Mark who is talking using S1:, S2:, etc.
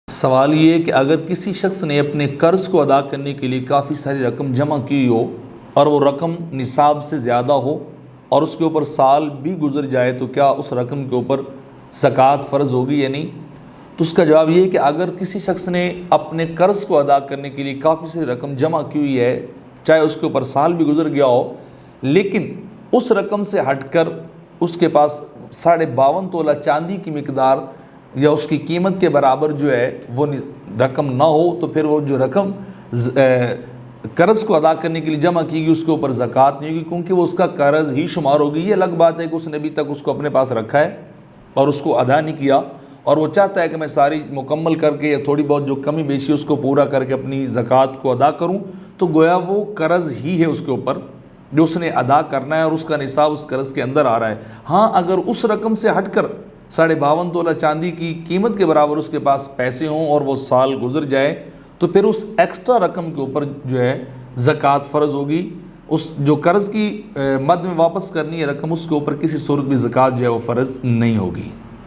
S1: سوال یہ ہے کہ اگر کسی شخص نے اپنے قرض کو ادا کرنے کے لیے کافی ساری رقم جمع کی ہو اور وہ رقم نصاب سے زیادہ ہو اور اس کے اوپر سال بھی گزر جائے تو کیا اس رقم کے اوپر زکوٰۃ فرض ہوگی یا نہیں؟ تو اس کا جواب یہ ہے کہ اگر کسی شخص نے اپنے قرض کو ادا کرنے کے لیے کافی ساری رقم جمع کی ہوئی ہے، چاہے اس کے اوپر سال بھی گزر گیا ہو، لیکن اس رقم سے ہٹ کر اس کے پاس 52.5 تولہ چاندی کی مقدار یا اس کی قیمت کے برابر جو ہے وہ رقم نہ ہو، تو پھر وہ جو رقم قرض کو ادا کرنے کے لیے جمع کی گئی اس کے اوپر زکوٰۃ نہیں ہوگی، کیونکہ وہ اس کا قرض ہی شمار ہوگی۔ یہ الگ بات ہے کہ اس نے ابھی تک اس کو اپنے پاس رکھا ہے اور اس کو ادا نہیں کیا اور وہ چاہتا ہے کہ میں ساری مکمل کر کے یا تھوڑی بہت جو کمی بیشی اس کو پورا کر کے اپنی زکوٰۃ کو ادا کروں، تو گویا وہ قرض ہی ہے اس کے اوپر جو اس نے ادا کرنا ہے اور اس کا نصاب اس قرض کے اندر آ رہا ہے۔ ہاں، اگر اس رقم سے ہٹ کر 52.5 تولہ چاندی کی قیمت کے برابر اس کے پاس پیسے ہوں اور وہ سال گزر جائے تو پھر اس ایکسٹرا رقم کے اوپر جو ہے زکوٰۃ فرض ہوگی۔ اس جو قرض کی مد میں واپس کرنی ہے رقم، اس کے اوپر کسی صورت بھی زکوٰۃ جو ہے وہ فرض نہیں ہوگی۔